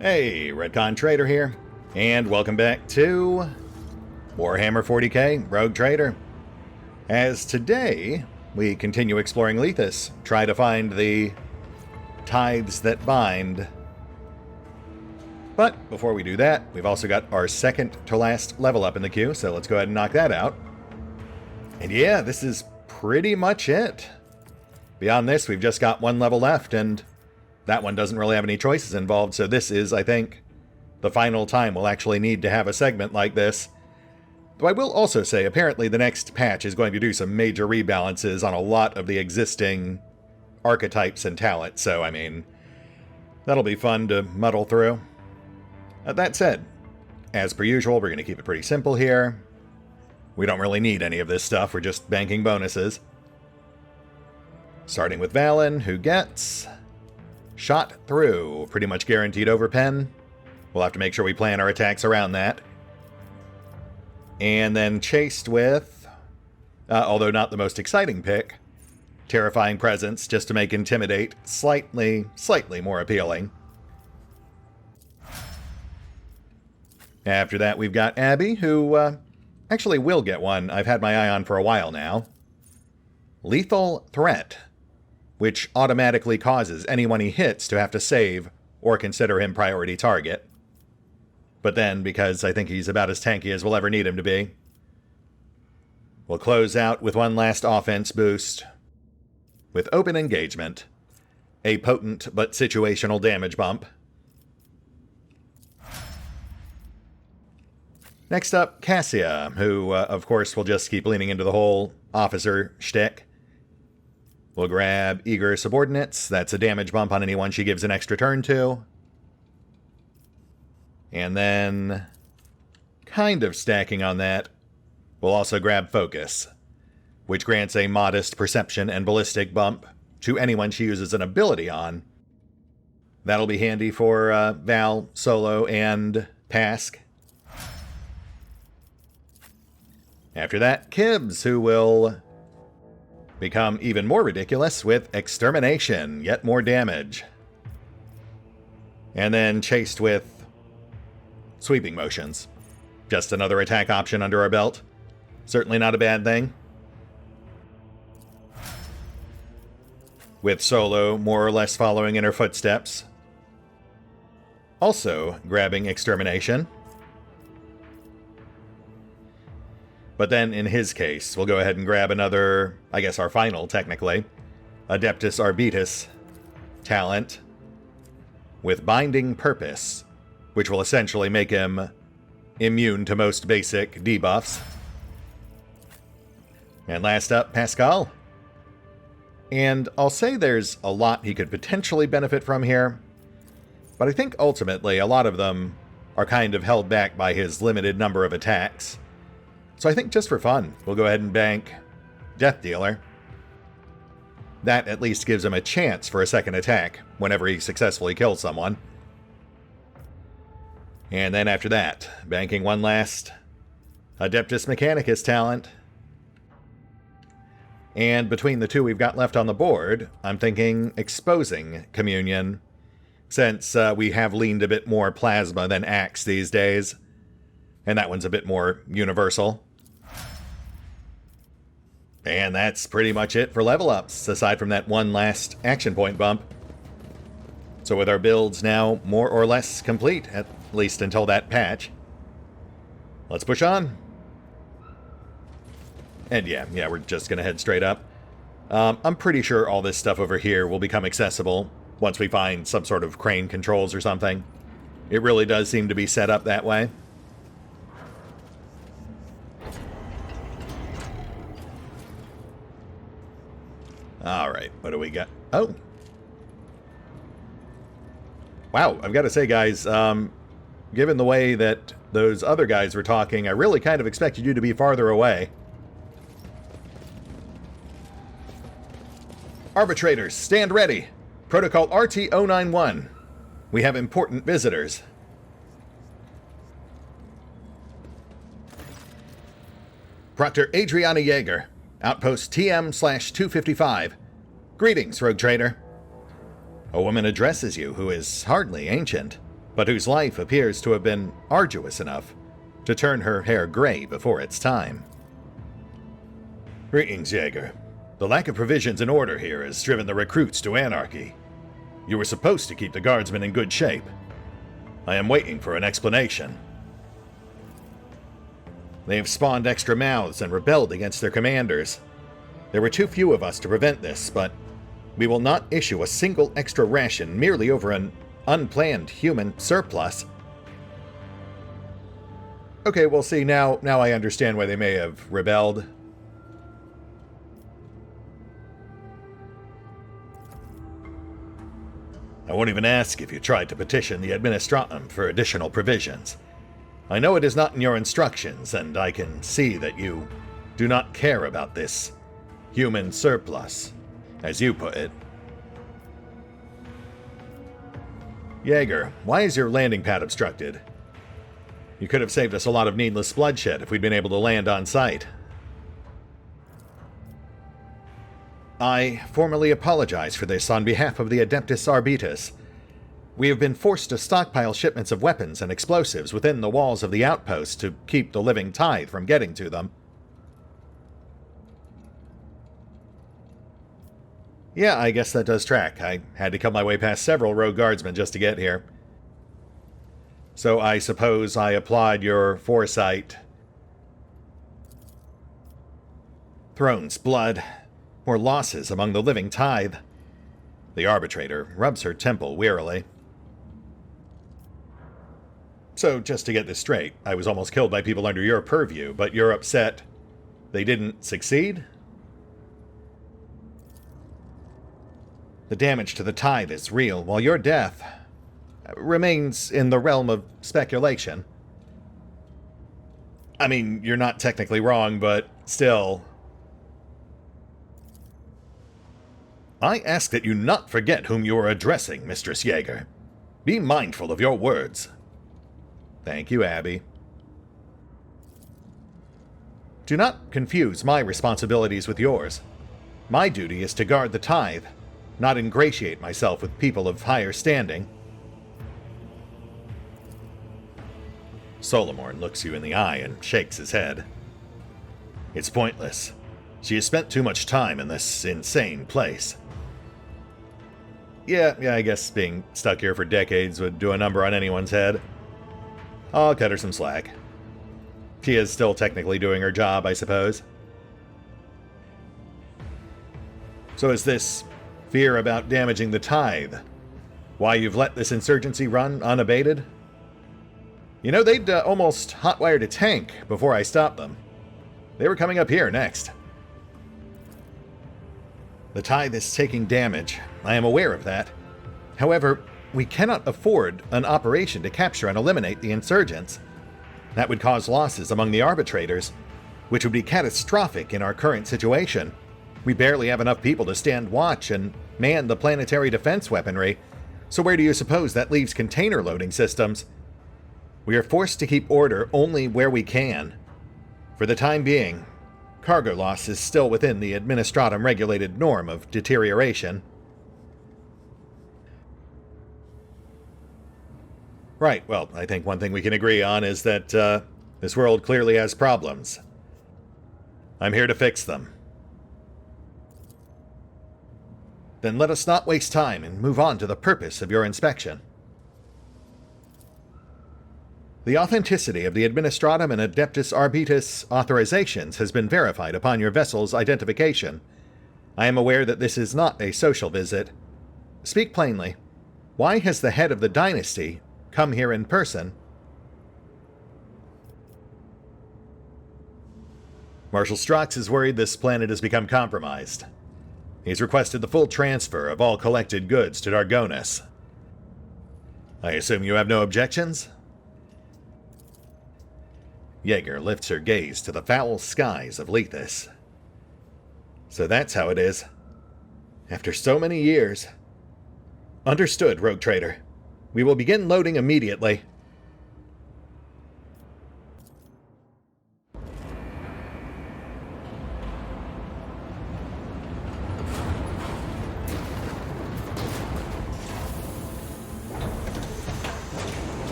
Hey, RetconRaider here, and welcome back to Warhammer 40k Rogue Trader. As today, we continue exploring Lethus, try to find the tithes that bind. But before we do that, we've also got our second to last level up in the queue, so let's go ahead and knock that out. And yeah, this is pretty much it. Beyond this, we've just got one level left, and that one doesn't really have any choices involved, so this is, I think, the final time we'll actually need to have a segment like this. Though I will also say, apparently the next patch is going to do some major rebalances on a lot of the existing archetypes and talents, so, I mean, that'll be fun to muddle through. That said, as per usual, we're going to keep it pretty simple here. We don't really need any of this stuff, we're just banking bonuses. Starting with Valen, who gets shot through, pretty much guaranteed overpen. We'll have to make sure we plan our attacks around that. And then chased with, although not the most exciting pick, Terrifying Presence, just to make Intimidate slightly more appealing. After that, we've got Abby, who actually will get one I've had my eye on for a while now. Lethal Threat, which automatically causes anyone he hits to have to save or consider him priority target. But then, because I think he's about as tanky as we'll ever need him to be, we'll close out with one last offense boost with Open Engagement, a potent but situational damage bump. Next up, Cassia, who, of course, will just keep leaning into the whole officer shtick. We'll grab Eager Subordinates. That's a damage bump on anyone she gives an extra turn to. And then, kind of stacking on that, we'll also grab Focus, which grants a modest perception and ballistic bump to anyone she uses an ability on. That'll be handy for Val, Solo, and Pask. After that, Kibbs, who will become even more ridiculous with Extermination, yet more damage. And then chased with Sweeping Motions. Just another attack option under our belt. Certainly not a bad thing. With Solo more or less following in her footsteps. Also grabbing Extermination. But then, in his case, we'll go ahead and grab another, I guess our final, technically, Adeptus Arbitus talent with Binding Purpose, which will essentially make him immune to most basic debuffs. And last up, Pascal. And I'll say there's a lot he could potentially benefit from here, but I think ultimately a lot of them are kind of held back by his limited number of attacks. So I think just for fun, we'll go ahead and bank Death Dealer. That at least gives him a chance for a second attack whenever he successfully kills someone. And then after that, banking one last Adeptus Mechanicus talent. And between the two we've got left on the board, I'm thinking Exposing Communion, since we have leaned a bit more Plasma than Axe these days. And that one's a bit more universal. And that's pretty much it for level ups, aside from that one last action point bump. So with our builds now more or less complete, at least until that patch, let's push on. And yeah, we're just going to head straight up. I'm pretty sure all this stuff over here will become accessible once we find some sort of crane controls or something. It really does seem to be set up that way. Alright, what do we got? Oh! Wow, I've got to say, guys, given the way that those other guys were talking, I really kind of expected you to be farther away. Arbitrators, stand ready! Protocol RT-091. We have important visitors. Proctor Adriana Yeager. Outpost TM/255. Greetings, Rogue Trader. A woman addresses you who is hardly ancient, but whose life appears to have been arduous enough to turn her hair gray before its time. Greetings, Jaeger. The lack of provisions and order here has driven the recruits to anarchy. You were supposed to keep the guardsmen in good shape. I am waiting for an explanation. They have spawned extra mouths and rebelled against their commanders. There were too few of us to prevent this, but we will not issue a single extra ration merely over an unplanned human surplus. Okay, well, see, now I understand why they may have rebelled. I won't even ask if you tried to petition the Administratum for additional provisions. I know it is not in your instructions, and I can see that you do not care about this human surplus, as you put it. Jaeger, why is your landing pad obstructed? You could have saved us a lot of needless bloodshed if we'd been able to land on site. I formally apologize for this on behalf of the Adeptus Arbitus. We have been forced to stockpile shipments of weapons and explosives within the walls of the outpost to keep the living tithe from getting to them. Yeah, I guess that does track. I had to cut my way past several rogue guardsmen just to get here. So I suppose I applaud your foresight. Throne's blood. More losses among the living tithe. The arbitrator rubs her temple wearily. So, just to get this straight, I was almost killed by people under your purview, but you're upset they didn't succeed? The damage to the tithe is real, while your death remains in the realm of speculation. I mean, you're not technically wrong, but still. I ask that you not forget whom you are addressing, Mistress Jaeger. Be mindful of your words. Thank you, Abby. Do not confuse my responsibilities with yours. My duty is to guard the tithe, not ingratiate myself with people of higher standing. Solomorn looks you in the eye and shakes his head. It's pointless. She has spent too much time in this insane place. Yeah, I guess being stuck here for decades would do a number on anyone's head. I'll cut her some slack. She is still technically doing her job, I suppose. So is this fear about damaging the tithe why you've let this insurgency run unabated? You know, they'd almost hotwired a tank before I stopped them. They were coming up here next. The tithe is taking damage. I am aware of that. However, we cannot afford an operation to capture and eliminate the insurgents. That would cause losses among the arbitrators, which would be catastrophic in our current situation. We barely have enough people to stand watch and man the planetary defense weaponry, so where do you suppose that leaves container loading systems? We are forced to keep order only where we can. For the time being, cargo loss is still within the Administratum regulated norm of deterioration. Right, well, I think one thing we can agree on is that this world clearly has problems. I'm here to fix them. Then let us not waste time and move on to the purpose of your inspection. The authenticity of the Administratum and Adeptus Arbitus authorizations has been verified upon your vessel's identification. I am aware that this is not a social visit. Speak plainly. Why has the head of the dynasty come here in person? Marshal Strox is worried this planet has become compromised. He's requested the full transfer of all collected goods to Dargonis. I assume you have no objections? Jaeger lifts her gaze to the foul skies of Lethus. So that's how it is. After so many years. Understood, Rogue Trader. We will begin loading immediately.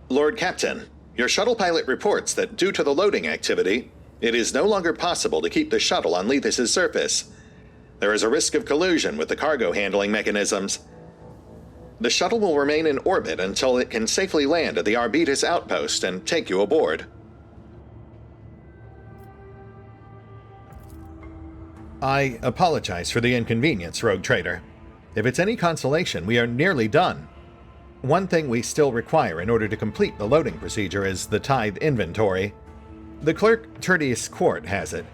Lord Captain, your shuttle pilot reports that due to the loading activity, it is no longer possible to keep the shuttle on Lethis' surface. There is a risk of collusion with the cargo handling mechanisms. The shuttle will remain in orbit until it can safely land at the Arbitas outpost and take you aboard. I apologize for the inconvenience, Rogue Trader. If it's any consolation, we are nearly done. One thing we still require in order to complete the loading procedure is the tithe inventory. The clerk, Tertius Quart, has it.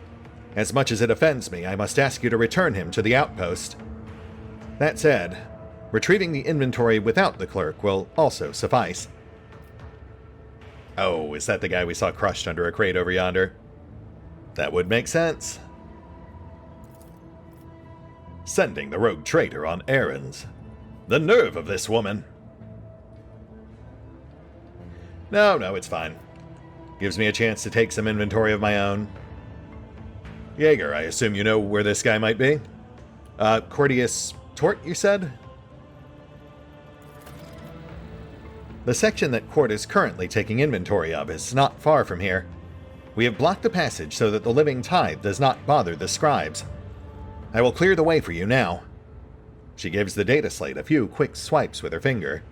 As much as it offends me, I must ask you to return him to the outpost. That said, retrieving the inventory without the clerk will also suffice. Oh, is that the guy we saw crushed under a crate over yonder? That would make sense. Sending the rogue trader on errands. The nerve of this woman. No, it's fine. Gives me a chance to take some inventory of my own. Jaeger, I assume you know where this guy might be? Cordius Tort, you said? The section that Quart is currently taking inventory of is not far from here. We have blocked the passage so that the living tithe does not bother the scribes. I will clear the way for you now. She gives the data slate a few quick swipes with her finger.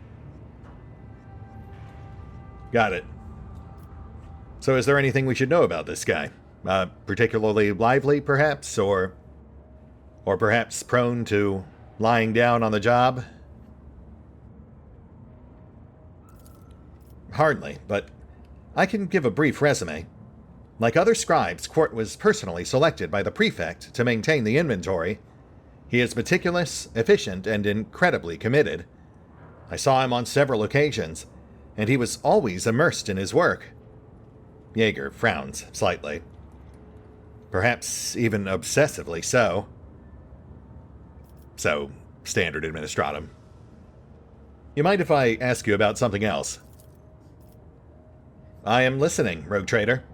Got it. So is there anything we should know about this guy? Particularly lively, perhaps? Or perhaps prone to lying down on the job? Hardly, but I can give a brief resume. Like other scribes, Quart was personally selected by the prefect to maintain the inventory. He is meticulous, efficient, and incredibly committed. I saw him on several occasions, and he was always immersed in his work. Jaeger frowns slightly. Perhaps even obsessively so. So, standard administratum. You mind if I ask you about something else? I am listening, Rogue Trader.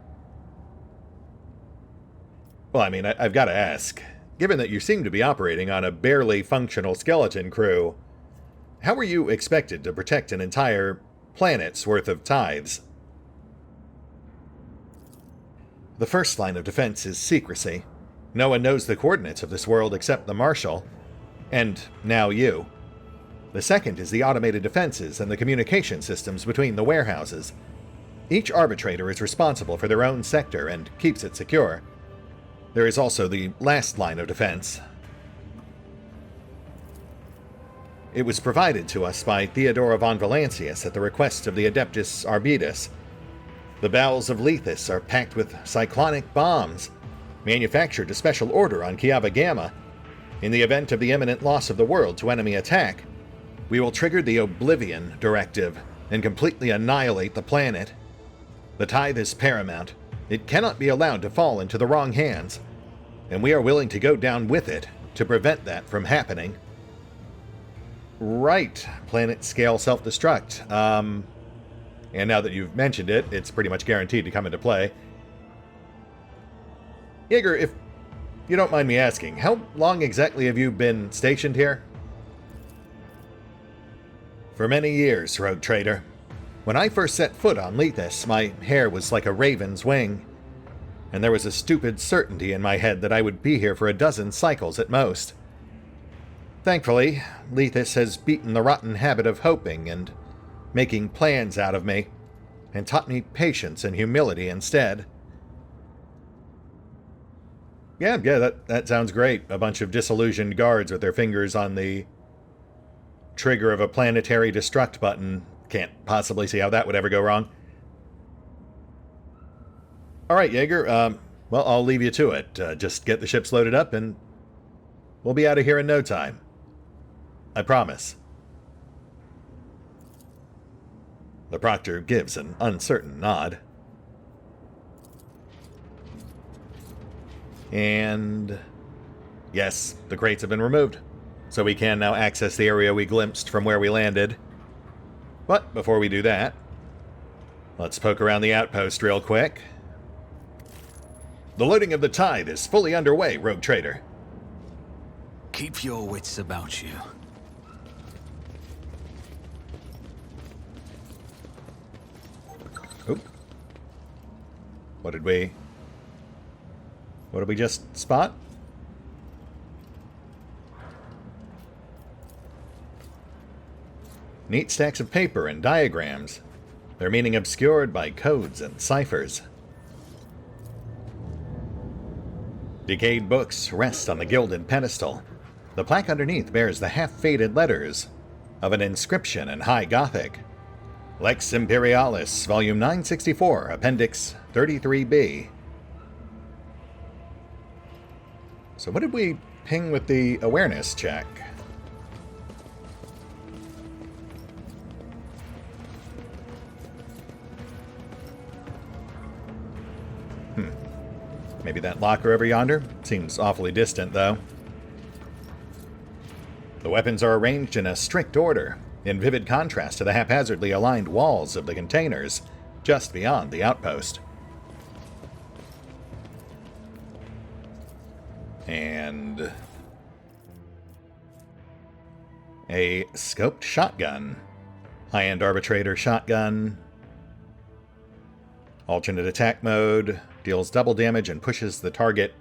Well, I mean, I've got to ask. Given that you seem to be operating on a barely functional skeleton crew, how were you expected to protect an entire planet's worth of tithes? The first line of defense is secrecy. No one knows the coordinates of this world except the Marshal, and now you. The second is the automated defenses and the communication systems between the warehouses. Each arbitrator is responsible for their own sector and keeps it secure. There is also the last line of defense. It was provided to us by Theodora von Valancius at the request of the Adeptus Arbitas. The bowels of Lethis are packed with cyclonic bombs, manufactured to special order on Kiava Gamma. In the event of the imminent loss of the world to enemy attack, we will trigger the Oblivion Directive and completely annihilate the planet. The tithe is paramount. It cannot be allowed to fall into the wrong hands, and we are willing to go down with it to prevent that from happening. Right, planet-scale self-destruct. And now that you've mentioned it, it's pretty much guaranteed to come into play. Jaeger, if you don't mind me asking, how long exactly have you been stationed here? For many years, Rogue Trader. When I first set foot on Lethis, my hair was like a raven's wing, and there was a stupid certainty in my head that I would be here for a dozen cycles at most. Thankfully, Lethis has beaten the rotten habit of hoping and making plans out of me, and taught me patience and humility instead. Yeah, that sounds great. A bunch of disillusioned guards with their fingers on the trigger of a planetary destruct button. Can't possibly see how that would ever go wrong. Alright, Jaeger, well, I'll leave you to it. Just get the ships loaded up and we'll be out of here in no time. I promise. The Proctor gives an uncertain nod. And yes, the crates have been removed, so we can now access the area we glimpsed from where we landed. But before we do that, let's poke around the outpost real quick. The loading of the tithe is fully underway, Rogue Trader. Keep your wits about you. Oop. What did we just spot? Neat stacks of paper and diagrams, their meaning obscured by codes and ciphers. Decayed books rest on the gilded pedestal. The plaque underneath bears the half-faded letters of an inscription in High Gothic. Lex Imperialis, Volume 964, Appendix 33B. So what did we ping with the awareness check? Maybe that locker over yonder? Seems awfully distant, though. The weapons are arranged in a strict order, in vivid contrast to the haphazardly aligned walls of the containers just beyond the outpost. And a scoped shotgun. High-end arbitrator shotgun. Alternate attack mode. Deals double damage and pushes the target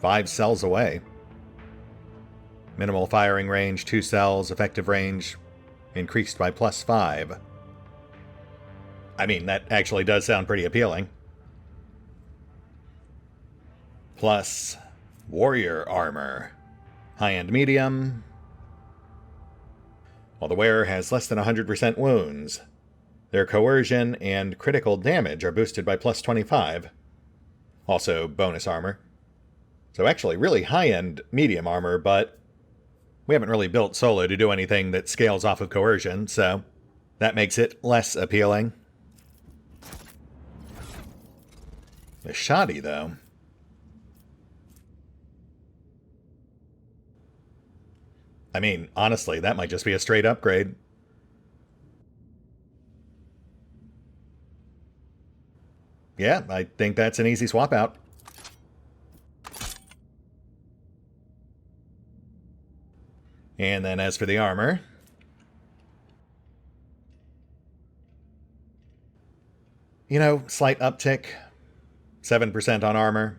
5 cells away. Minimal firing range, 2 cells. Effective range increased by +5. I mean, that actually does sound pretty appealing. Plus warrior armor. High-end medium. While the wearer has less than 100% wounds, their coercion and critical damage are boosted by +25. Also, bonus armor. So actually, really high-end medium armor, but we haven't really built solo to do anything that scales off of coercion, so that makes it less appealing. The shoddy, though. I mean, honestly, that might just be a straight upgrade. Yeah, I think that's an easy swap out. And then as for the armor, you know, slight uptick, 7% on armor.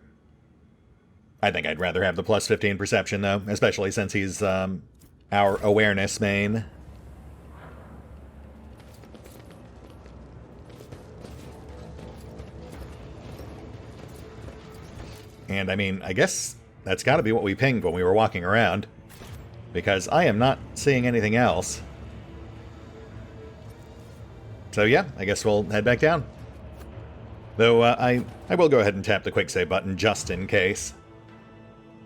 I think I'd rather have the +15 perception, though, especially since he's our awareness main. And I mean, I guess that's got to be what we pinged when we were walking around, because I am not seeing anything else. So yeah, I guess we'll head back down. Though I will go ahead and tap the quick save button just in case.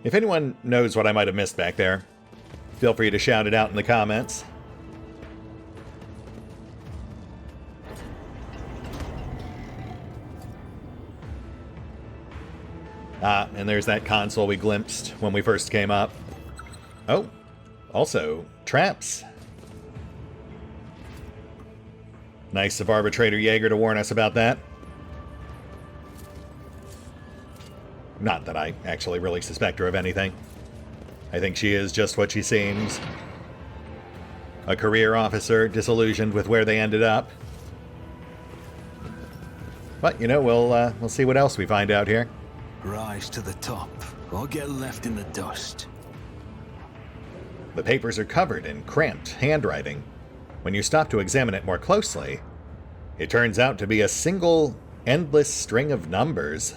If anyone knows what I might have missed back there, feel free to shout it out in the comments. Ah, and there's that console we glimpsed when we first came up. Oh, also, traps. Nice of Arbitrator Jaeger to warn us about that. Not that I actually really suspect her of anything. I think she is just what she seems. A career officer, disillusioned with where they ended up. But, you know, we'll see what else we find out here. Rise to the top, or get left in the dust. The papers are covered in cramped handwriting. When you stop to examine it more closely, it turns out to be a single, endless string of numbers.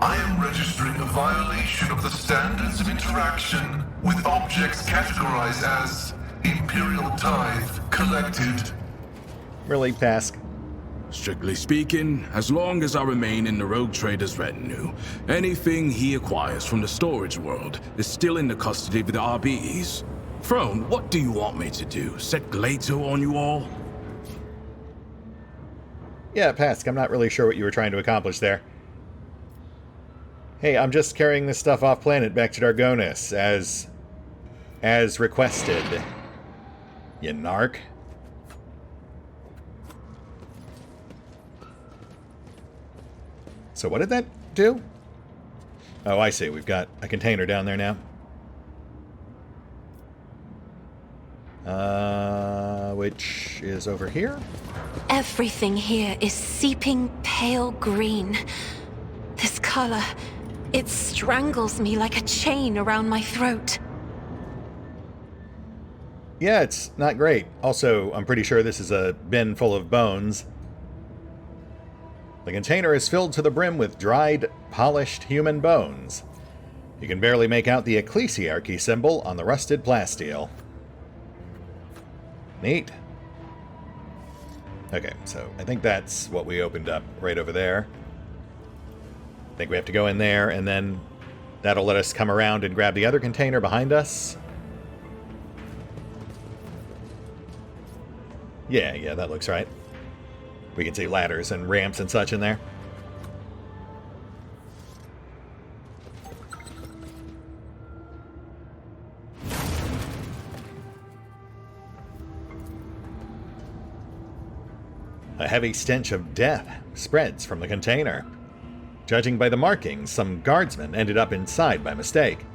I am registering a violation of the standards of interaction with objects categorized as Imperial Tithe collected. Really, Task? Strictly speaking, as long as I remain in the rogue trader's retinue, anything he acquires from the storage world is still in the custody of the RBs. Throne, what do you want me to do? Set Glato on you all? Yeah, Pask, I'm not really sure what you were trying to accomplish there. Hey, I'm just carrying this stuff off planet back to Dargonis, as requested. You narc. So what did that do? Oh, I see. We've got a container down there now. Which is over here? Everything here is seeping pale green. This color, it strangles me like a chain around my throat. Yeah, it's not great. Also, I'm pretty sure this is a bin full of bones. The container is filled to the brim with dried, polished human bones. You can barely make out the Exsellsior symbol on the rusted plasteel. Neat. Okay, so I think that's what we opened up right over there. I think we have to go in there, and then that'll let us come around and grab the other container behind us. Yeah, that looks right. We can see ladders and ramps and such in there. A heavy stench of death spreads from the container. Judging by the markings, some guardsmen ended up inside by mistake.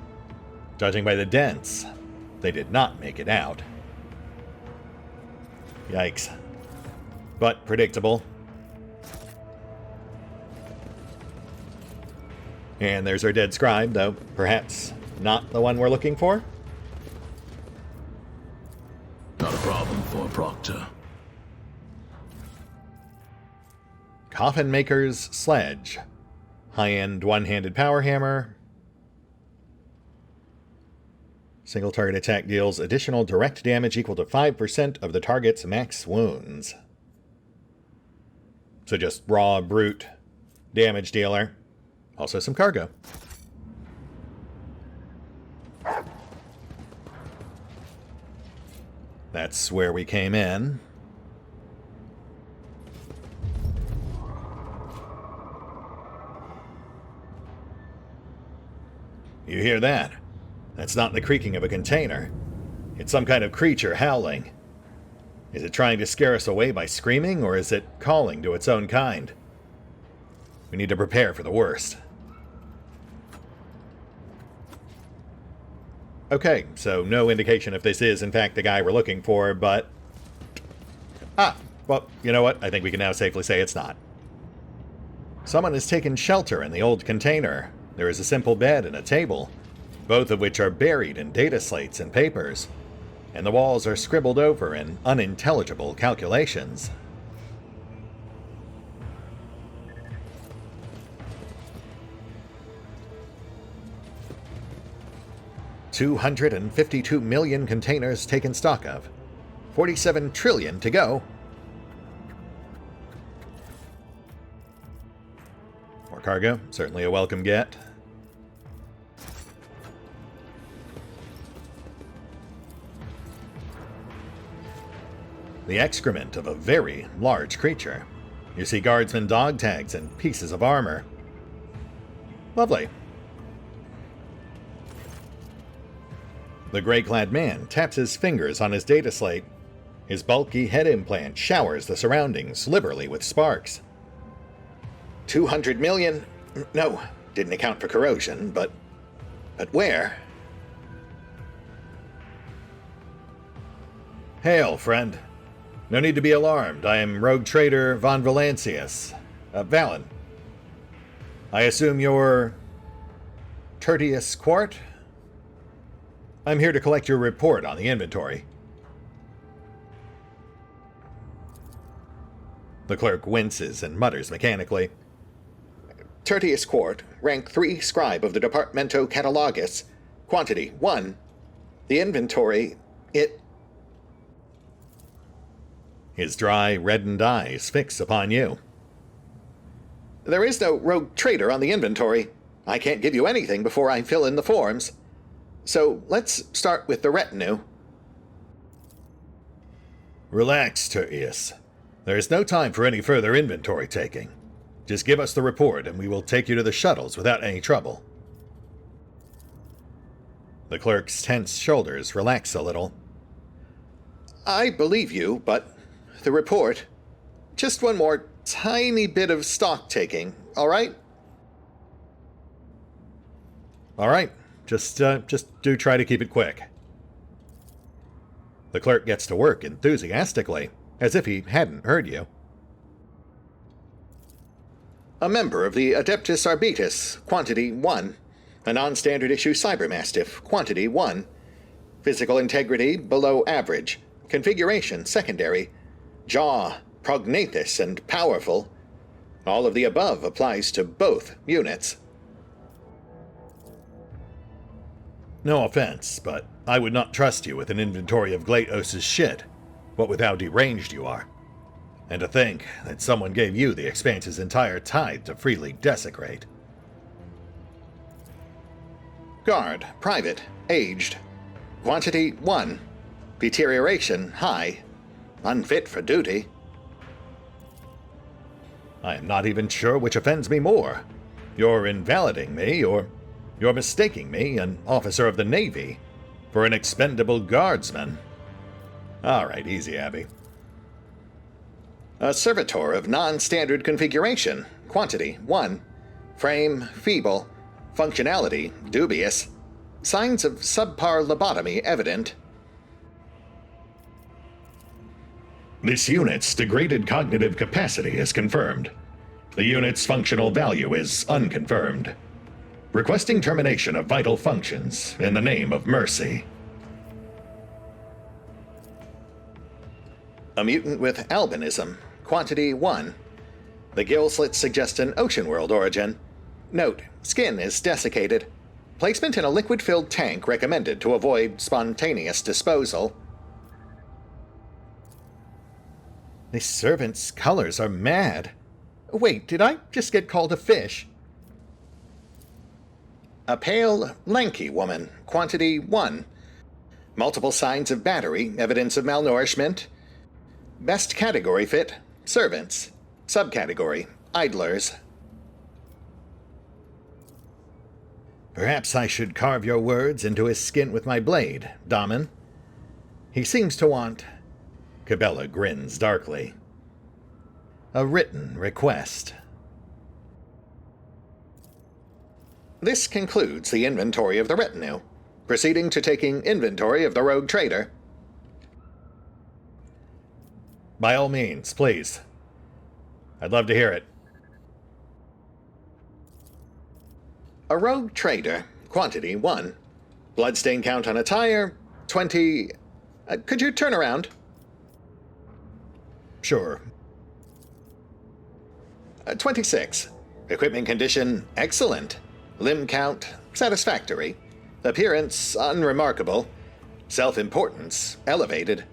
Judging by the dents, they did not make it out. Yikes. But predictable. And there's our dead scribe, though perhaps not the one we're looking for. Not a problem for a proctor. Coffin Maker's Sledge. High-end one-handed power hammer. Single target attack deals additional direct damage equal to 5% of the target's max wounds. So just raw, brute damage dealer. Also some cargo. That's where we came in. You hear that? That's not the creaking of a container. It's some kind of creature howling. Is it trying to scare us away by screaming, or is it calling to its own kind? We need to prepare for the worst. Okay, so no indication if this is in fact the guy we're looking for, but... well, you know what? I think we can now safely say it's not. Someone has taken shelter in the old container. There is a simple bed and a table, both of which are buried in data slates and papers, and the walls are scribbled over in unintelligible calculations. $252 million containers taken stock of. 47 trillion to go. More cargo, certainly a welcome get. The excrement of a very large creature. You see guardsmen dog tags and pieces of armor. Lovely. The gray-clad man taps his fingers on his data slate. His bulky head implant showers the surroundings liberally with sparks. 200 million? No, didn't account for corrosion, but where? Hail, friend. No need to be alarmed. I am rogue trader von Valancius. Valen. I assume you're... Tertius Quart? I'm here to collect your report on the inventory. The clerk winces and mutters mechanically. Tertius Quart, rank 3 scribe of the Departamento Catalogus. Quantity 1. The inventory, it... His dry, reddened eyes fix upon you. There is no rogue trader on the inventory. I can't give you anything before I fill in the forms. So let's start with the retinue. Relax, Tertius. There is no time for any further inventory taking. Just give us the report and we will take you to the shuttles without any trouble. The clerk's tense shoulders relax a little. I believe you, but the report... Just one more tiny bit of stock taking, all right? All right, just do try to keep it quick. The clerk gets to work enthusiastically, as if he hadn't heard you. A member of the Adeptus Arbitus, quantity 1. A non-standard issue cybermastiff, quantity 1. Physical integrity below average. Configuration secondary. Jaw prognathous and powerful. All of the above applies to both units. No offense, but I would not trust you with an inventory of Glatos' shit, what with how deranged you are. And to think that someone gave you the Expanse's entire tithe to freely desecrate. Guard, private, aged. Quantity 1. Deterioration high. Unfit for duty. I am not even sure which offends me more. You're invalidating me, or you're mistaking me, an officer of the Navy, for an expendable guardsman. All right, easy, Abby. A servitor of non-standard configuration, quantity 1. Frame feeble. Functionality dubious. Signs of subpar lobotomy evident. This unit's degraded cognitive capacity is confirmed. The unit's functional value is unconfirmed. Requesting termination of vital functions in the name of mercy. A mutant with albinism, quantity 1. The gill slits suggest an ocean world origin. Note, skin is desiccated. Placement in a liquid-filled tank recommended to avoid spontaneous disposal. This servant's colors are mad. Wait, did I just get called a fish? A pale, lanky woman, quantity 1. Multiple signs of battery, evidence of malnourishment. Best category fit, servants. Subcategory, idlers. Perhaps I should carve your words into his skin with my blade, Damen. He seems to want... Cabela grins darkly. A written request. This concludes the inventory of the retinue. Proceeding to taking inventory of the rogue trader. By all means, please. I'd love to hear it. A rogue trader, quantity 1. Bloodstain count on attire, 20... could you turn around? Sure. 26. Equipment condition, excellent. Limb count, satisfactory. Appearance, unremarkable. Self-importance, elevated.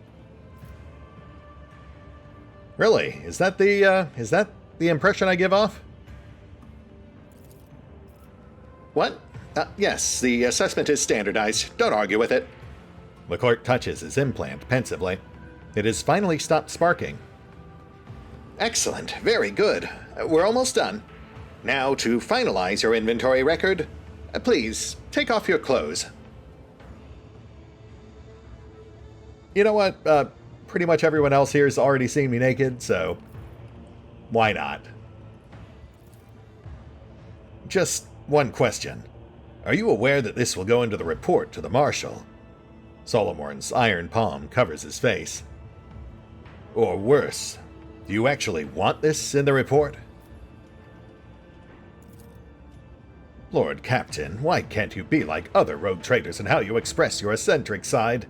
Really? Is that the impression I give off? What? Yes, the assessment is standardized. Don't argue with it. The clerk touches his implant pensively. It has finally stopped sparking. Excellent. Very good. We're almost done. Now, to finalize your inventory record, please, take off your clothes. You know what? Pretty much everyone else here has already seen me naked, so why not? Just one question. Are you aware that this will go into the report to the Marshal? Solomorn's iron palm covers his face. Or worse, do you actually want this in the report? Lord Captain, why can't you be like other rogue traders in how you express your eccentric side?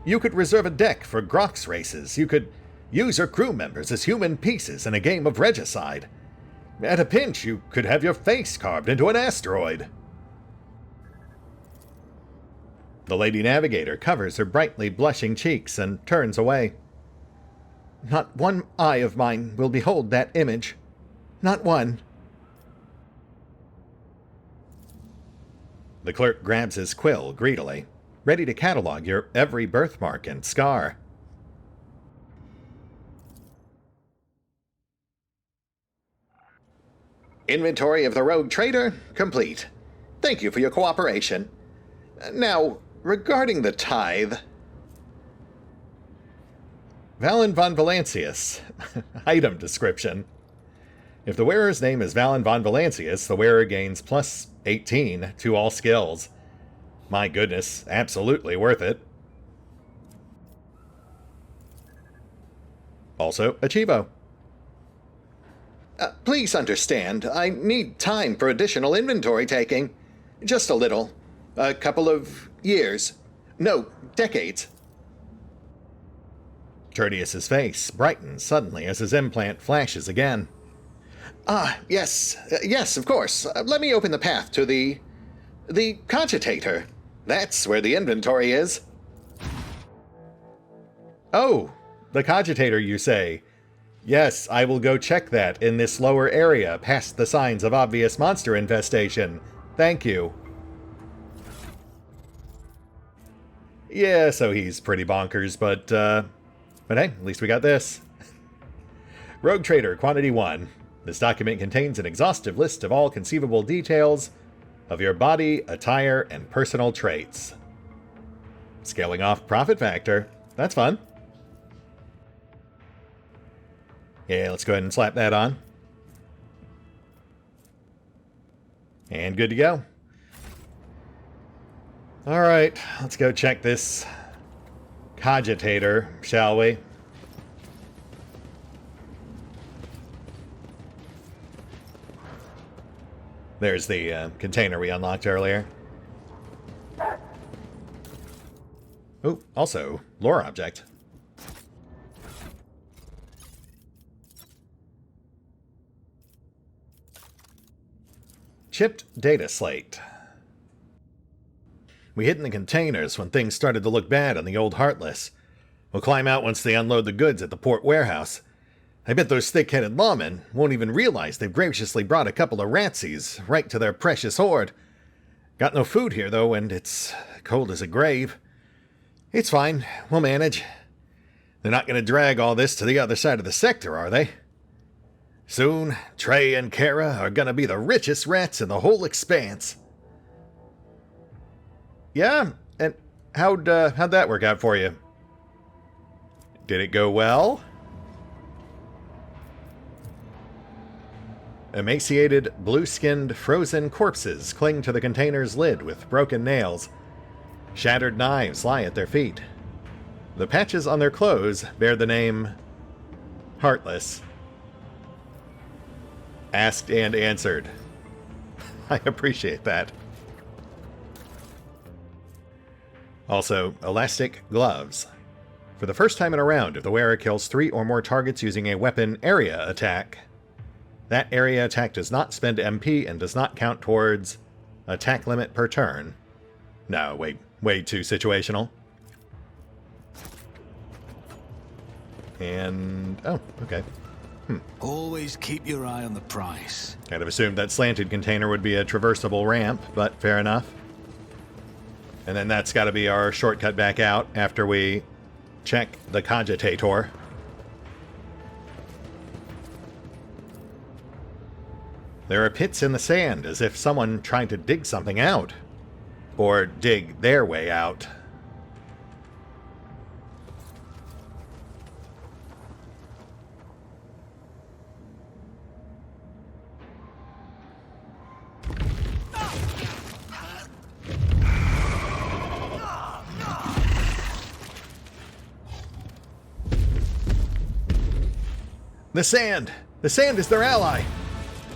You could reserve a deck for Grox races. You could use your crew members as human pieces in a game of regicide. At a pinch, you could have your face carved into an asteroid. The Lady Navigator covers her brightly blushing cheeks and turns away. Not one eye of mine will behold that image. Not one. The clerk grabs his quill greedily, ready to catalog your every birthmark and scar. Inventory of the rogue trader complete. Thank you for your cooperation. Now, regarding the tithe... Valen von Valancius. Item description. If the wearer's name is Valen von Valancius, the wearer gains plus 18 to all skills. My goodness, absolutely worth it. Also, a Chivo. Please understand, I need time for additional inventory taking. Just a little. A couple of years. No, decades. Tertius's face brightens suddenly as his implant flashes again. Yes. Yes, of course. Let me open the path to the cogitator. That's where the inventory is. Oh, the cogitator, you say? Yes, I will go check that in this lower area, past the signs of obvious monster infestation. Thank you. Yeah, so he's pretty bonkers, but hey, at least we got this. Rogue Trader, Quantity 1. This document contains an exhaustive list of all conceivable details of your body, attire, and personal traits. Scaling off profit factor. That's fun. Yeah, let's go ahead and slap that on. And good to go. Alright, let's go check this cogitator, shall we? There's the container we unlocked earlier. Oh, also, lore object. Chipped data slate. We hid in the containers when things started to look bad on the old Heartless. We'll climb out once they unload the goods at the port warehouse. I bet those thick-headed lawmen won't even realize they've graciously brought a couple of ratsies right to their precious hoard. Got no food here, though, and it's cold as a grave. It's fine. We'll manage. They're not going to drag all this to the other side of the sector, are they? Soon, Trey and Kara are going to be the richest rats in the whole expanse. Yeah, and how'd that work out for you? Did it go well? Emaciated, blue-skinned, frozen corpses cling to the container's lid with broken nails. Shattered knives lie at their feet. The patches on their clothes bear the name Heartless. Asked and answered. I appreciate that. Also, elastic gloves. For the first time in a round, if the wearer kills 3 or more targets using a weapon area attack, that area attack does not spend MP and does not count towards attack limit per turn. No, way too situational. And... oh, okay. Always keep your eye on the price. Kind of assumed that slanted container would be a traversable ramp, but fair enough. And then that's got to be our shortcut back out after we check the cogitator. There are pits in the sand, as if someone tried to dig something out. Or dig their way out. The sand! The sand is their ally!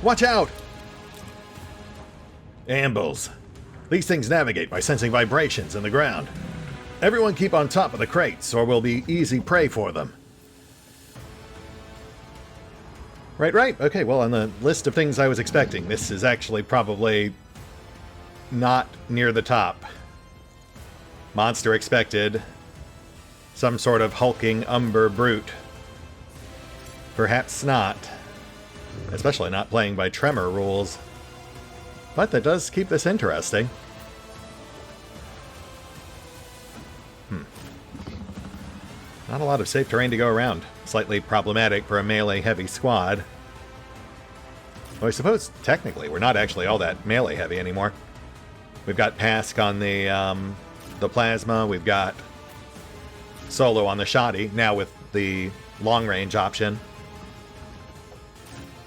Watch out! Ambles. These things navigate by sensing vibrations in the ground. Everyone keep on top of the crates, or we'll be easy prey for them. Right. Okay, well, on the list of things I was expecting, this is actually probably not near the top. Monster expected. Some sort of hulking Umber brute. Perhaps not. Especially not playing by Tremor rules. But that does keep this interesting. Not a lot of safe terrain to go around. Slightly problematic for a melee-heavy squad. Well, I suppose, technically, we're not actually all that melee-heavy anymore. We've got Pask on the Plasma. We've got Solo on the Shoddy, now with the long-range option.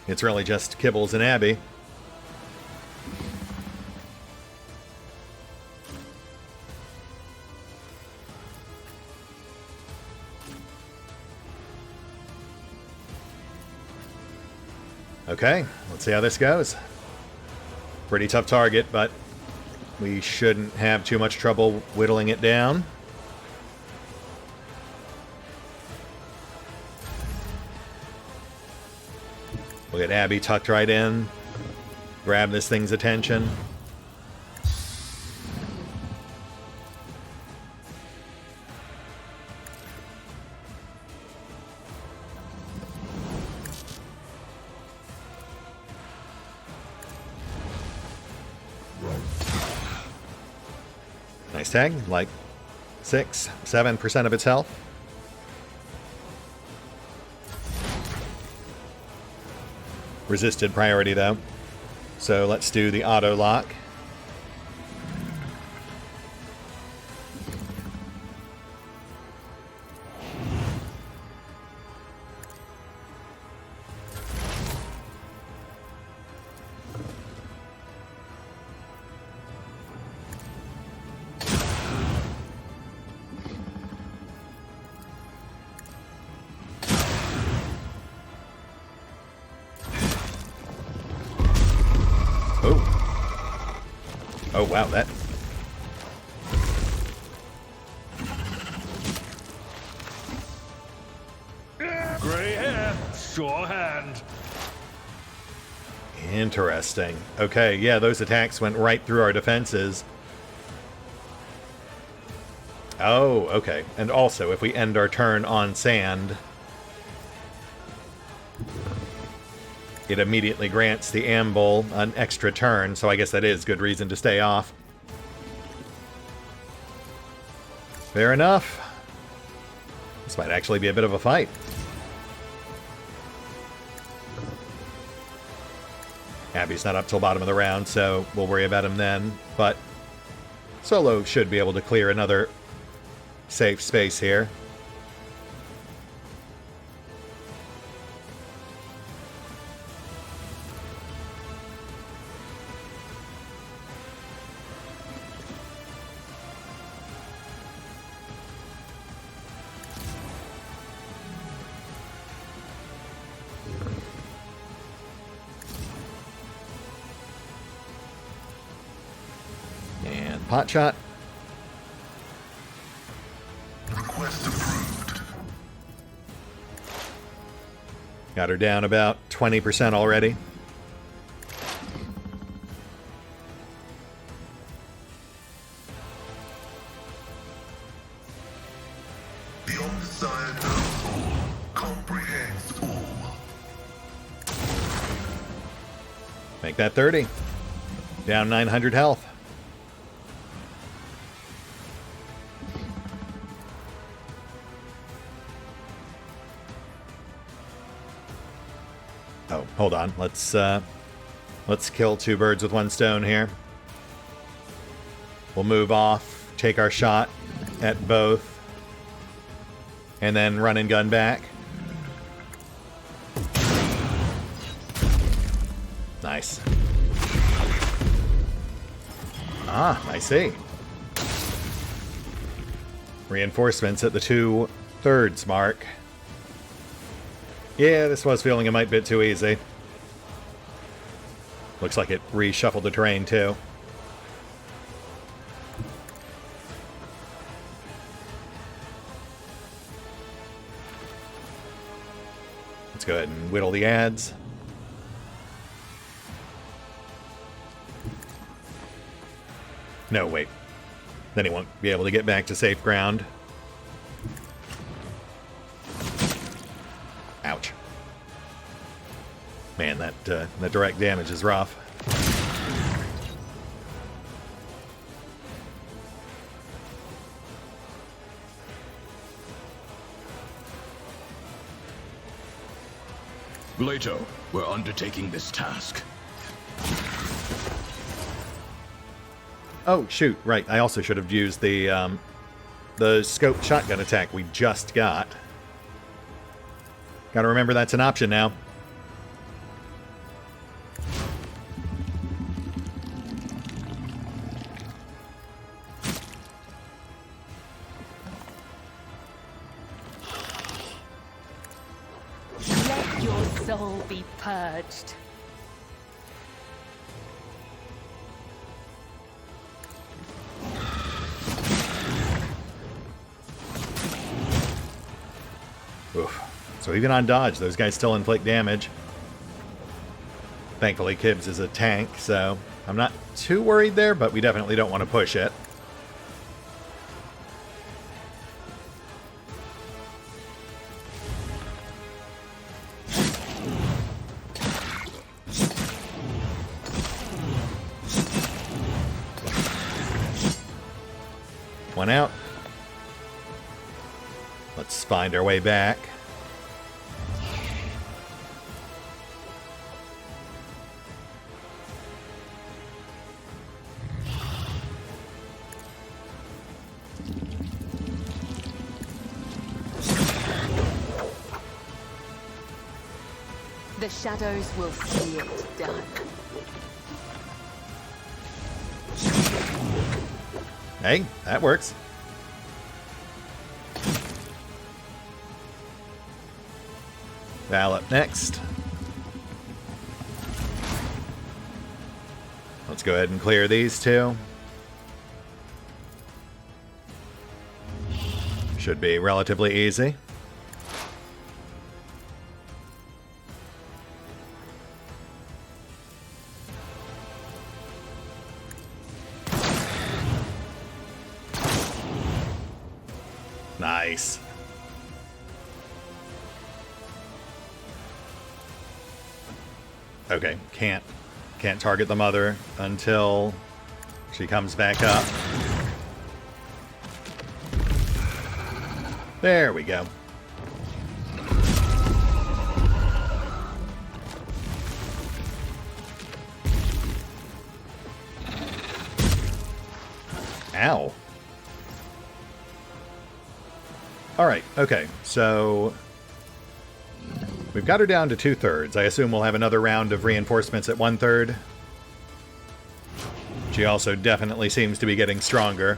It's really just Kibbles and Abby. Okay, let's see how this goes. Pretty tough target, but we shouldn't have too much trouble whittling it down. We'll get Abby tucked right in. Grab this thing's attention. Nice tag, like 6-7% of its health. Resisted priority though. So let's do the auto lock. Oh wow, that... Gray hair, sure hand. Interesting. Okay, yeah, those attacks went right through our defenses. Oh, okay. And also, if we end our turn on sand, it immediately grants the Amble an extra turn, so I guess that is good reason to stay off. Fair enough. This might actually be a bit of a fight. Abby's not up till bottom of the round, so we'll worry about him then. But Solo should be able to clear another safe space here. Pot shot. Request approved. Got her down about 20% already. The Omnissiah knows all, comprehends all. Make that 30. Down 900 health. Oh, hold on. Let's kill two birds with one stone here. We'll move off, take our shot at both, and then run and gun back. Nice. Ah, I see. Reinforcements at the 2/3 mark. Yeah, this was feeling a mite bit too easy. Looks like it reshuffled the terrain too. Let's go ahead and whittle the ads. No, wait. Then he won't be able to get back to safe ground. Ouch. Man, that direct damage is rough. Later, we're undertaking this task. Oh, shoot, right. I also should have used the scoped shotgun attack we just got. Gotta remember that's an option now. Your soul be purged. Oof. So even on dodge, those guys still inflict damage. Thankfully, Gibbs is a tank, so I'm not too worried there, but we definitely don't want to push it. One out. Let's find our way back. The shadows will see it done. Hey, that works. Val up next. Let's go ahead and clear these two. Should be relatively easy. Nice. Okay, can't target the mother until she comes back up. There we go. Ow. Alright, okay, so we've got her down to 2/3. I assume we'll have another round of reinforcements at 1/3. She also definitely seems to be getting stronger.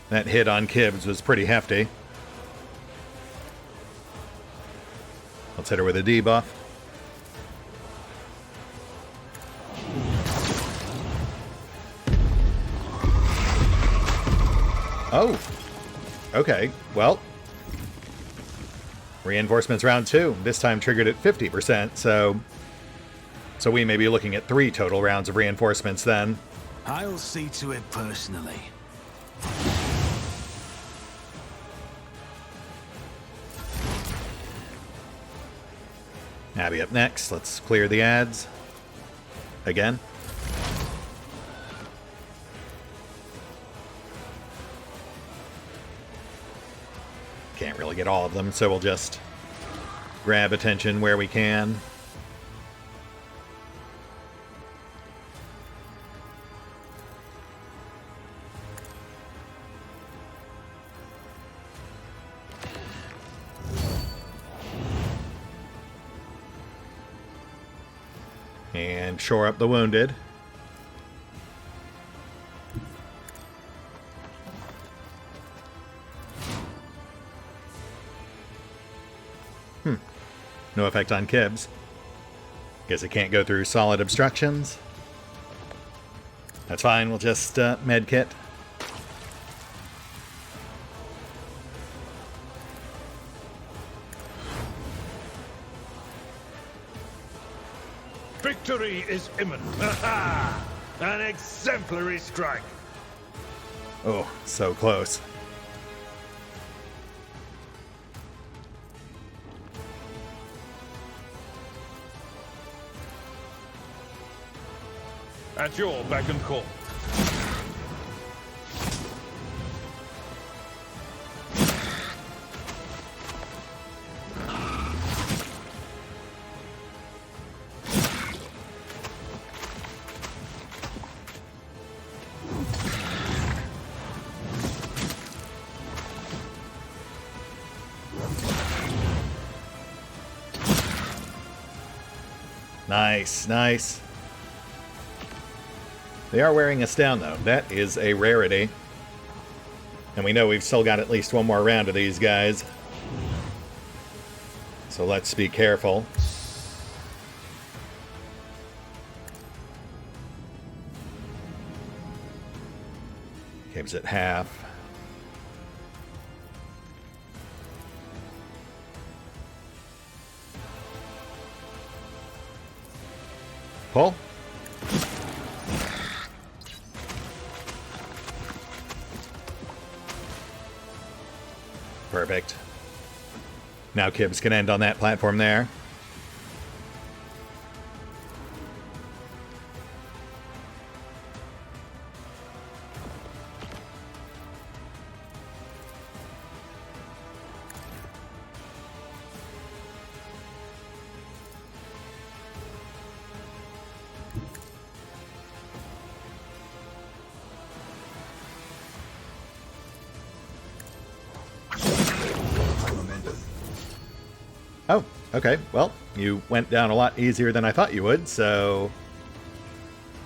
That hit on Gibbs was pretty hefty. Let's hit her with a debuff. Oh, okay, well, reinforcements round 2, this time triggered at 50%, so we may be looking at 3 total rounds of reinforcements then. I'll see to it personally. Abby up next. Let's clear the ads. Again. Can't really get all of them, so we'll just grab attention where we can. And shore up the wounded. No effect on Gibbs. Guess it can't go through solid obstructions. That's fine, we'll just medkit. Victory is imminent. Ha! An exemplary strike. Oh, so close. At your beck and call. Nice, nice. They are wearing us down, though. That is a rarity. And we know we've still got at least one more round of these guys. So let's be careful. Caves at half. Pull. Perfect. Now Kibs can end on that platform there. Oh, okay. Well, you went down a lot easier than I thought you would, so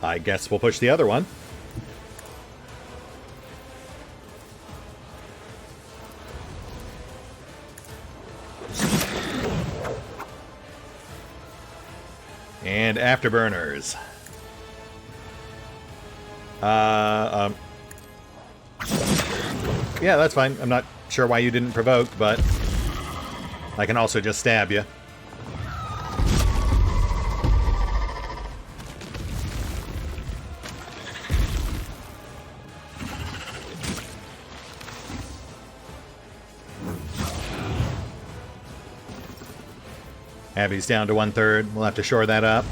I guess we'll push the other one. And afterburners. Yeah, that's fine. I'm not sure why you didn't provoke, but I can also just stab you. Abby's down to 1/3. We'll have to shore that up.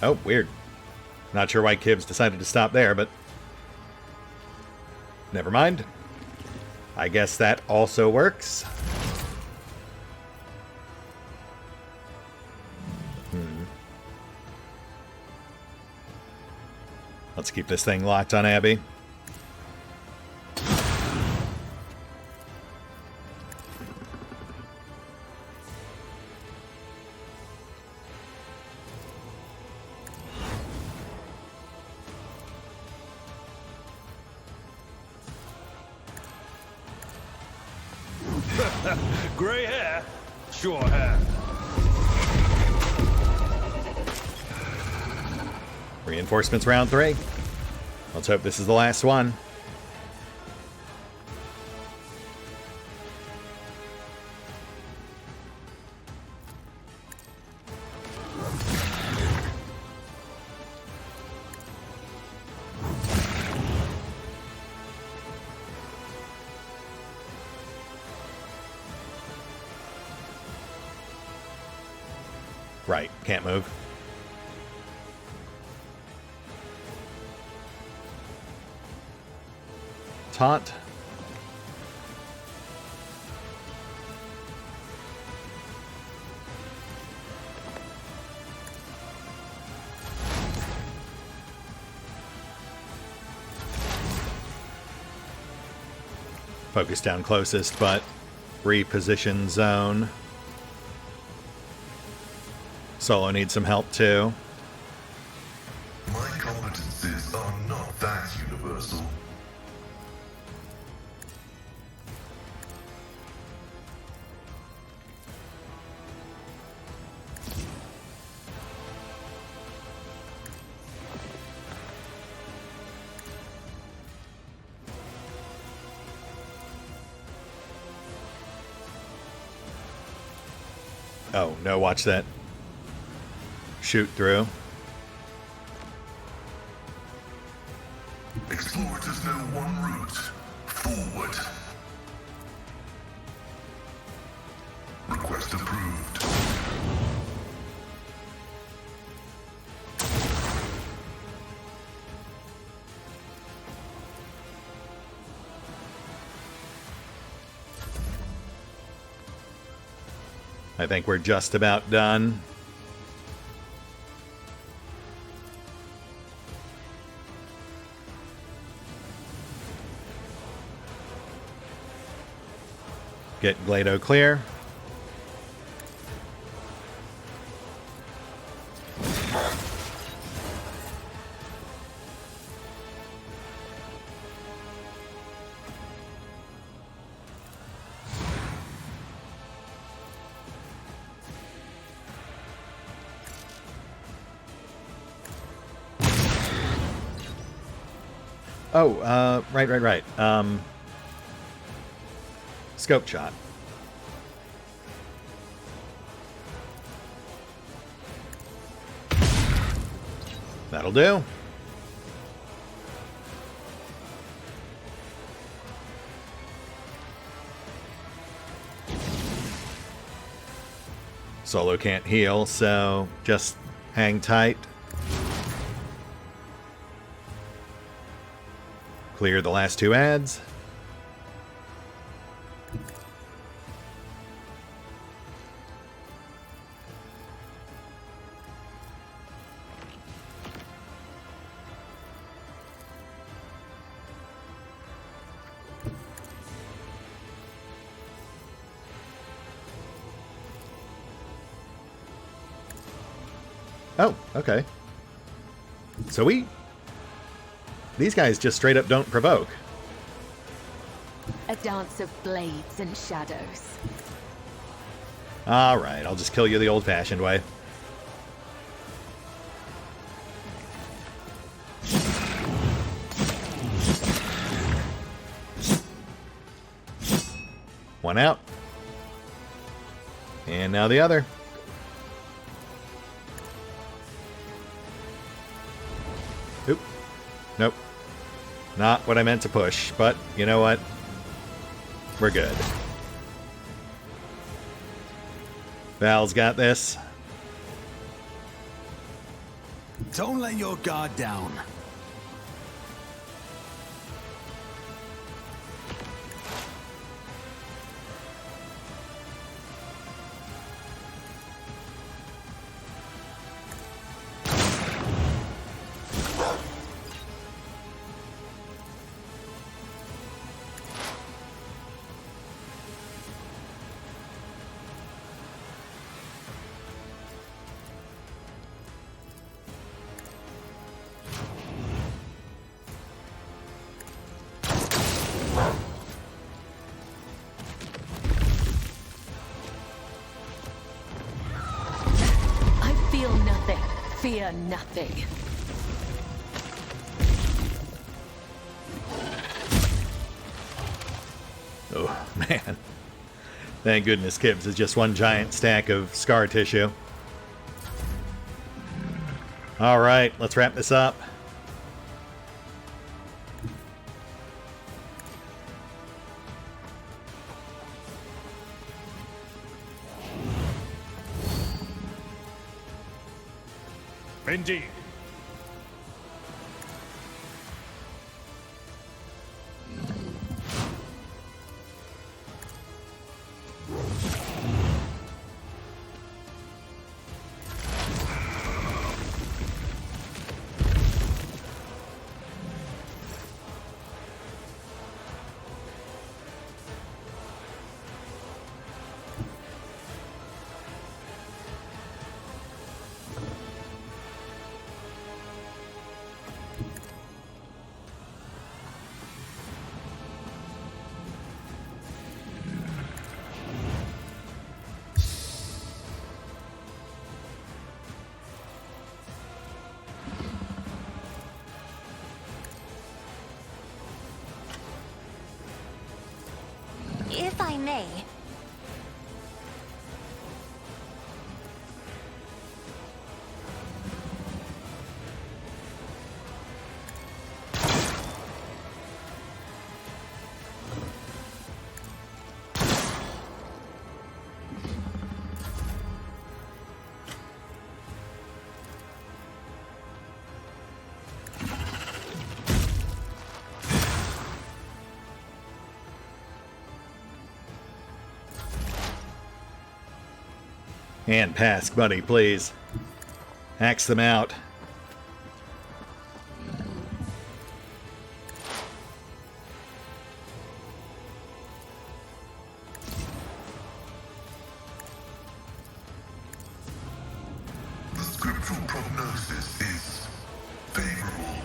Oh, weird. Not sure why Kibs decided to stop there, but never mind. I guess that also works. Let's keep this thing locked on Abby. Gray hair? Sure hair. Reinforcements round 3. Let's hope this is the last one. Right, can't move. Taunt. Focus down closest, but reposition zone. Solo needs some help too. My competencies are not that universal. Oh, no, watch that. Shoot through. Explorators know one route. Forward. Request approved. I think we're just about done. Get Glado clear. Oh, right. Scope shot. That'll do. Solo can't heal, so just hang tight. Clear the last 2 ads. Oh, okay. So these guys just straight up don't provoke. A dance of blades and shadows. Alright, I'll just kill you the old-fashioned way. One out. And now the other. Oop. Nope. Not what I meant to push, but you know what? We're good. Val's got this. Don't let your guard down. Fear nothing. Oh, man. Thank goodness Gibbs is just one giant stack of scar tissue. Alright, let's wrap this up. Indeed. If I may. And pass, buddy, please. Axe them out. The scriptural prognosis is favorable.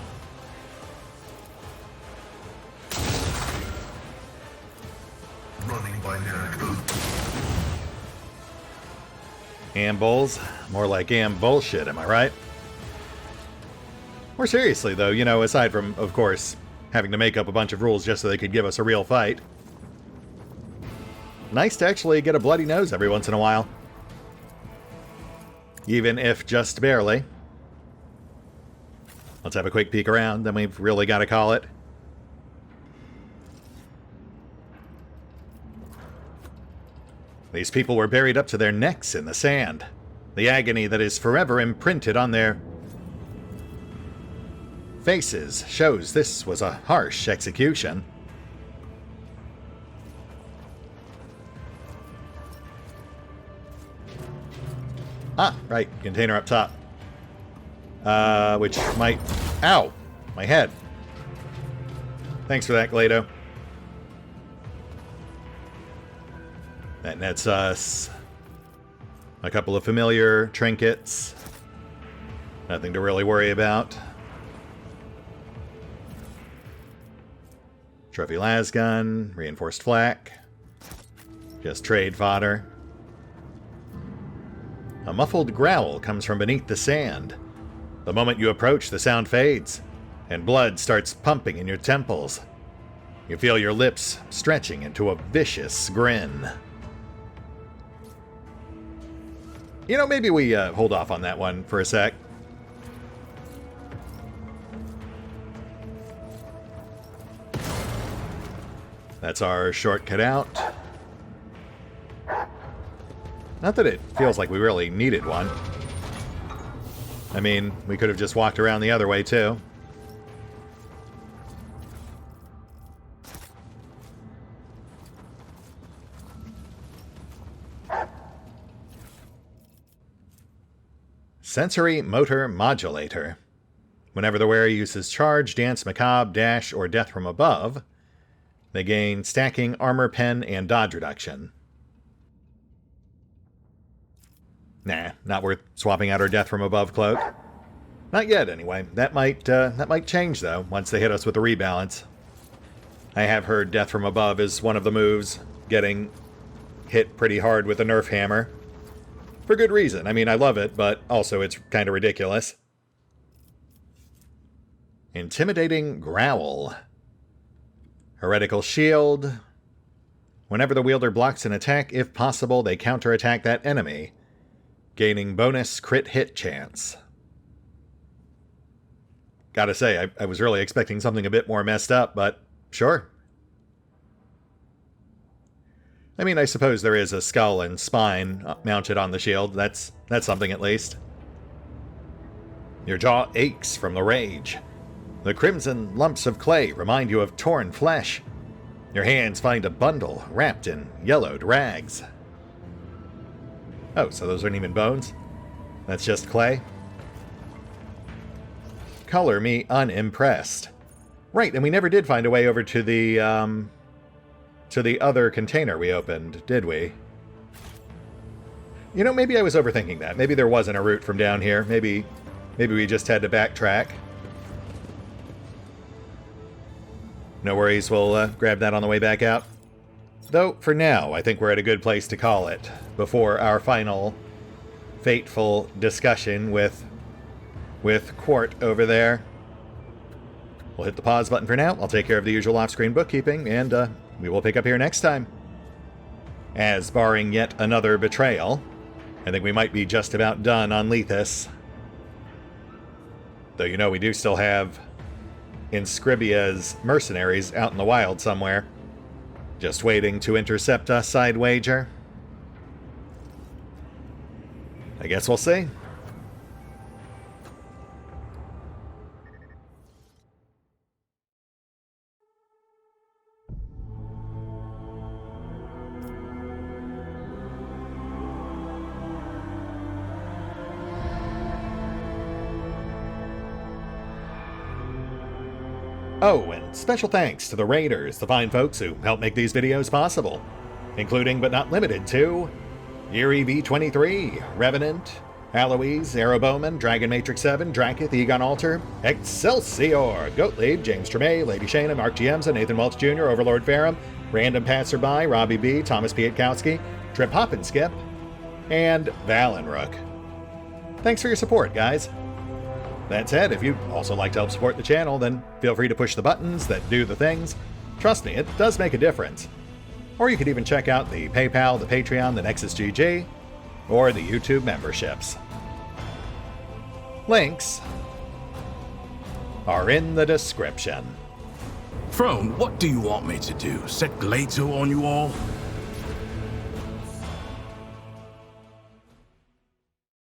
Running by Eric. Ambuls? More like bullshit, am I right? More seriously, though, you know, aside from, of course, having to make up a bunch of rules just so they could give us a real fight. Nice to actually get a bloody nose every once in a while. Even if just barely. Let's have a quick peek around, then we've really got to call it. These people were buried up to their necks in the sand. The agony that is forever imprinted on their faces shows this was a harsh execution. Ah, right, container up top. Which might... Ow! My head. Thanks for that, Glado. That nets us a couple of familiar trinkets. Nothing to really worry about. Trophy lasgun, reinforced flak. Just trade fodder. A muffled growl comes from beneath the sand. The moment you approach, the sound fades, and blood starts pumping in your temples. You feel your lips stretching into a vicious grin. You know, maybe we hold off on that one for a sec. That's our shortcut out. Not that it feels like we really needed one. I mean, we could have just walked around the other way, too. Sensory Motor Modulator. Whenever the wearer uses Charge, Dance Macabre, Dash, or Death from Above, they gain stacking, armor pen, and dodge reduction. Nah, not worth swapping out our Death from Above cloak. Not yet, anyway. That might change, though, once they hit us with a rebalance. I have heard Death from Above is one of the moves, getting hit pretty hard with a nerf hammer. For good reason. I mean, I love it, but also it's kind of ridiculous. Intimidating Growl. Heretical Shield. Whenever the wielder blocks an attack, if possible, they counterattack that enemy, gaining bonus crit hit chance. Gotta say, I was really expecting something a bit more messed up, but sure. I mean, I suppose there is a skull and spine mounted on the shield. That's something at least. Your jaw aches from the rage. The crimson lumps of clay remind you of torn flesh. Your hands find a bundle wrapped in yellowed rags. Oh, so those aren't even bones? That's just clay? Color me unimpressed. Right, and we never did find a way over to the other container we opened, did we? You know, maybe I was overthinking that. Maybe there wasn't a route from down here. Maybe we just had to backtrack. No worries, we'll grab that on the way back out. Though, for now, I think we're at a good place to call it, before our final fateful discussion with Quart over there. We'll hit the pause button for now. I'll take care of the usual off-screen bookkeeping, and we will pick up here next time. As barring yet another betrayal, I think we might be just about done on Lethis. Though, you know, we do still have Inscribia's mercenaries out in the wild somewhere, just waiting to intercept us, I'd wager. I guess we'll see. Oh, and special thanks to the Raiders, the fine folks who help make these videos possible, including but not limited to Yuri V23, Revenant, Alois, Aerobowman, Dragon Matrix 7, Drakiith, EgonAlter, Exsellsior, Gottlieb, James Trimmier, Lady Shayna, Mark Giemza, Nathan Welch Jr., OverlordPherom, RandomPassrby, RobbyB, Tomasz Piątkowski, Triphoppenskip, and Valinrook. Thanks for your support, guys. That said, if you'd also like to help support the channel, then feel free to push the buttons that do the things. Trust me, it does make a difference. Or you could even check out the PayPal, the Patreon, the Nexus GG, or the YouTube memberships. Links are in the description. Throne, what do you want me to do? Set Glato on you all?